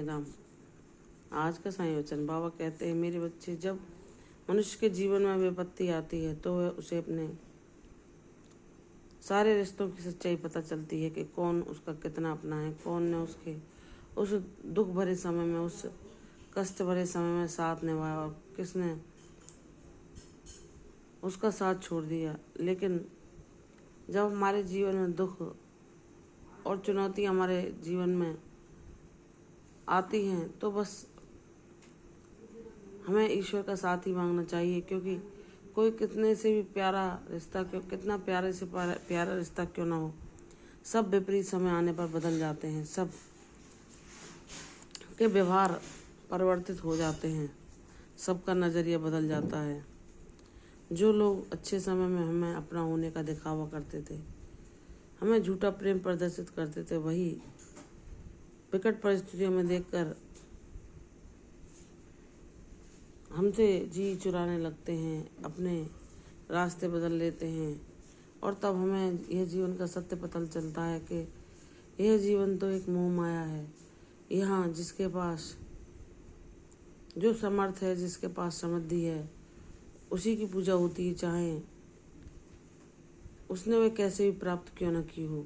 राम। आज का साईं वचन बाबा कहते हैं, मेरे बच्चे, जब मनुष्य के जीवन में विपत्ति आती है तो वह उसे अपने सारे रिश्तों की सच्चाई पता चलती है कि कौन उसका कितना अपना है, कौन ने उसके उस दुख भरे समय में, उस कष्ट भरे समय में साथ निभाया और किसने उसका साथ छोड़ दिया। लेकिन जब हमारे जीवन में दुख और चुनौती हमारे जीवन में आती हैं तो बस हमें ईश्वर का साथ ही मांगना चाहिए, क्योंकि कोई कितने से भी प्यारा रिश्ता क्यों, कितना प्यारे से प्यारा रिश्ता क्यों ना हो, सब विपरीत समय आने पर बदल जाते हैं, सब के व्यवहार परिवर्तित हो जाते हैं, सबका नज़रिया बदल जाता है। जो लोग अच्छे समय में हमें अपना होने का दिखावा करते थे, हमें झूठा प्रेम प्रदर्शित करते थे, वही विकट परिस्थितियों में देखकर हमसे जी चुराने लगते हैं, अपने रास्ते बदल लेते हैं। और तब हमें यह जीवन का सत्य पता चलता है कि यह जीवन तो एक मोह माया है। यहाँ जिसके पास जो समर्थ है, जिसके पास समृद्धि है, उसी की पूजा होती है, चाहे उसने वह कैसे भी प्राप्त क्यों न की हो।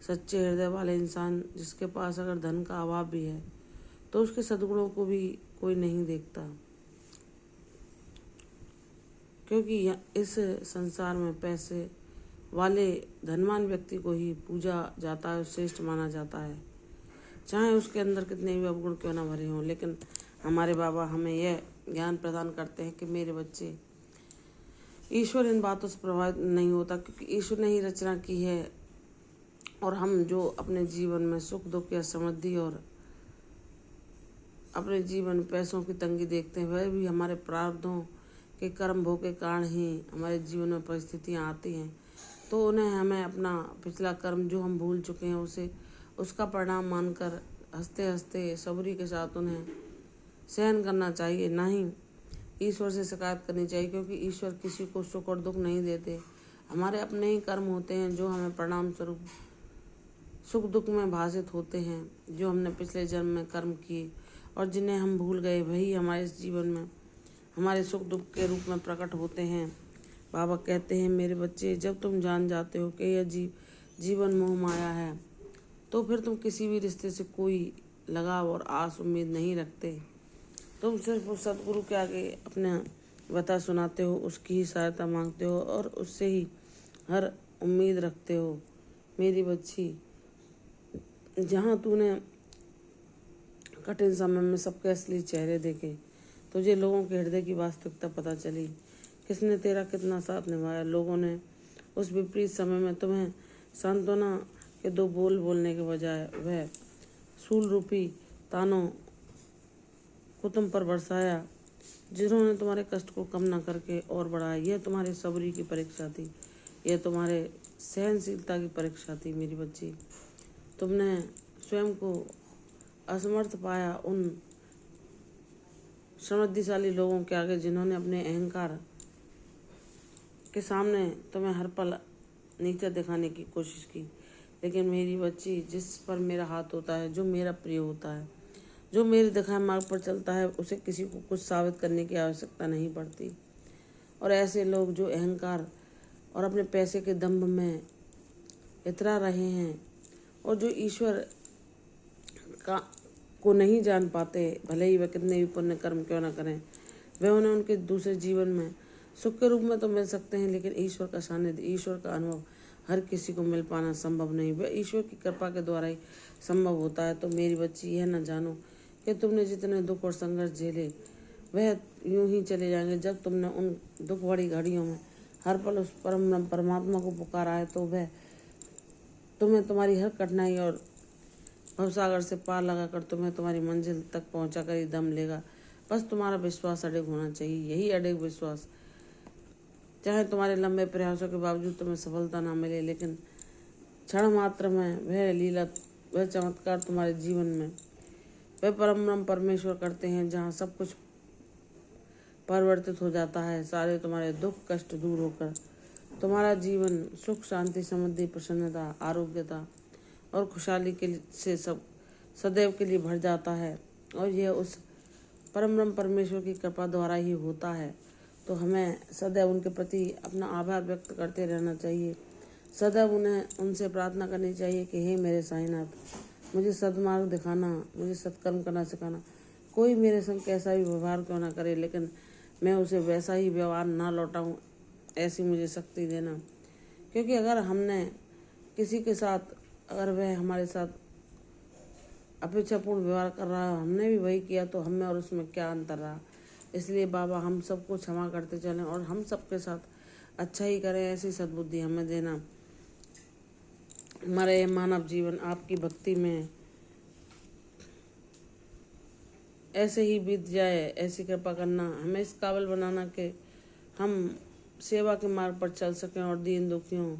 सच्चे हृदय वाले इंसान, जिसके पास अगर धन का अभाव भी है तो उसके सद्गुणों को भी कोई नहीं देखता, क्योंकि इस संसार में पैसे वाले धनवान व्यक्ति को ही पूजा जाता है, श्रेष्ठ माना जाता है, चाहे उसके अंदर कितने भी अवगुण क्यों ना भरे हों। लेकिन हमारे बाबा हमें यह ज्ञान प्रदान करते हैं कि मेरे बच्चे, ईश्वर इन बातों से प्रभावित नहीं होता, क्योंकि ईश्वर ने ही रचना की है। और हम जो अपने जीवन में सुख दुख या समृद्धि और अपने जीवन में पैसों की तंगी देखते हैं, वह भी हमारे प्रारब्धों के कर्म भोग के कारण ही हमारे जीवन में परिस्थितियाँ आती हैं। तो उन्हें हमें अपना पिछला कर्म जो हम भूल चुके हैं उसे उसका परिणाम मानकर हंसते हंसते सबरी के साथ उन्हें सहन करना चाहिए, ना ही ईश्वर से शिकायत करनी चाहिए, क्योंकि ईश्वर किसी को सुख और दुख नहीं देते। हमारे अपने ही कर्म होते हैं जो हमें परिणाम स्वरूप सुख दुख में भाषित होते हैं, जो हमने पिछले जन्म में कर्म किए और जिन्हें हम भूल गए, वही हमारे इस जीवन में हमारे सुख दुख के रूप में प्रकट होते हैं। बाबा कहते हैं, मेरे बच्चे, जब तुम जान जाते हो कि यह जीवन मोह माया है, तो फिर तुम किसी भी रिश्ते से कोई लगाव और आस उम्मीद नहीं रखते। तुम सिर्फ उस सदगुरु के आगे अपना बता सुनाते हो, उसकी ही सहायता मांगते हो और उससे ही हर उम्मीद रखते हो। मेरी बच्ची, जहाँ तूने कठिन समय में सबके असली चेहरे देखे, तुझे लोगों के हृदय की वास्तविकता पता चली, किसने तेरा कितना साथ निभाया। लोगों ने उस विपरीत समय में तुम्हें सांत्वना के दो बोल बोलने के बजाय वह सूल रूपी तानों को तुम पर बरसाया, जिन्होंने तुम्हारे कष्ट को कम न करके और बढ़ाया। यह तुम्हारे सबरी की परीक्षा थी, यह तुम्हारे सहनशीलता की परीक्षा थी। मेरी बच्ची, तुमने स्वयं को असमर्थ पाया उन समृद्धिशाली लोगों के आगे, जिन्होंने अपने अहंकार के सामने तुम्हें हर पल नीचा दिखाने की कोशिश की। लेकिन मेरी बच्ची, जिस पर मेरा हाथ होता है, जो मेरा प्रिय होता है, जो मेरे दिखाए मार्ग पर चलता है, उसे किसी को कुछ साबित करने की आवश्यकता नहीं पड़ती। और ऐसे लोग जो अहंकार और अपने पैसे के दंभ में इतरा रहे हैं और जो ईश्वर को नहीं जान पाते, भले ही वह कितने भी पुण्य कर्म क्यों ना करें, वे उन्हें उनके दूसरे जीवन में सुख के रूप में तो मिल सकते हैं, लेकिन ईश्वर का सानिध्य, ईश्वर का अनुभव हर किसी को मिल पाना संभव नहीं। वह ईश्वर की कृपा के द्वारा ही संभव होता है। तो मेरी बच्ची, यह न जानो कि तुमने जितने दुख और संघर्ष झेले वह यूं ही चले जाएंगे। जब तुमने उन दुख भरी घड़ियों में हर पल उस परमात्मा को पुकारा है, तो वह तुम्हें तुम्हारी हर कठिनाई और भवसागर से पार लगाकर तुम्हें तुम्हारी मंजिल तक पहुंचा कर ही दम लेगा। बस तुम्हारा विश्वास अडिग होना चाहिए। यही अडिग विश्वास, चाहे तुम्हारे लंबे प्रयासों के बावजूद तुम्हें सफलता ना मिले, लेकिन क्षण मात्र में वह लीला, वह चमत्कार तुम्हारे जीवन में वह परम परमेश्वर करते हैं, जहाँ सब कुछ परिवर्तित हो जाता है। सारे तुम्हारे दुख कष्ट दूर होकर तुम्हारा जीवन सुख शांति समृद्धि प्रसन्नता आरोग्यता और खुशहाली के से सब सदैव के लिए भर जाता है और यह उस परम ब्रह्म परमेश्वर की कृपा द्वारा ही होता है। तो हमें सदैव उनके प्रति अपना आभार व्यक्त करते रहना चाहिए। सदैव उनसे प्रार्थना करनी चाहिए कि हे मेरे साईनाथ, मुझे सद्मार्ग दिखाना, मुझे सत्कर्म करना सिखाना। कोई मेरे संग कैसा भी व्यवहार क्यों ना करे, लेकिन मैं उसे वैसा ही व्यवहार ना लौटाऊं, ऐसी मुझे शक्ति देना। क्योंकि अगर हमने किसी के साथ, अगर वह हमारे साथ अपेक्षापूर्ण व्यवहार कर रहा है, हमने भी वही किया, तो हमें और उसमें क्या अंतर रहा। इसलिए बाबा हम सबको क्षमा करते चलें और हम सबके साथ अच्छा ही करें, ऐसी सद्बुद्धि हमें देना। हमारा ये मानव जीवन आपकी भक्ति में ऐसे ही बीत जाए, ऐसी कृपा करना। हमें इस काबिल बनाना कि हम सेवा के मार्ग पर चल सकें और दीन दुखियों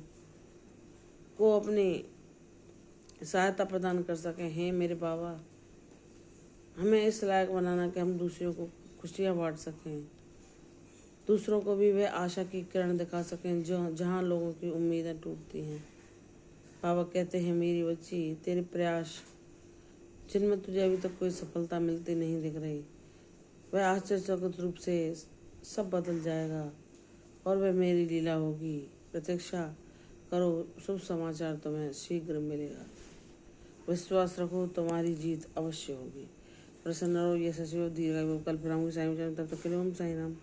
को अपनी सहायता प्रदान कर सकें। हे मेरे बाबा, हमें इस लायक बनाना कि हम दूसरों को खुशियाँ बांट सकें, दूसरों को भी वह आशा की किरण दिखा सकें जो जहाँ लोगों की उम्मीदें टूटती हैं। बाबा कहते हैं, मेरी बच्ची, तेरे प्रयास जिनमें तुझे अभी तक कोई सफलता मिलती नहीं दिख रही, वह आश्चर्यचकित रूप से सब बदल जाएगा और वह मेरी लीला होगी। प्रतीक्षा करो, शुभ समाचार तुम्हें शीघ्र मिलेगा। विश्वास रखो, तुम्हारी जीत अवश्य होगी। प्रसन्न रहो, ये सचिव दीर्घायु कल्प राम साईं, तब तक के लिए ओम साईं राम।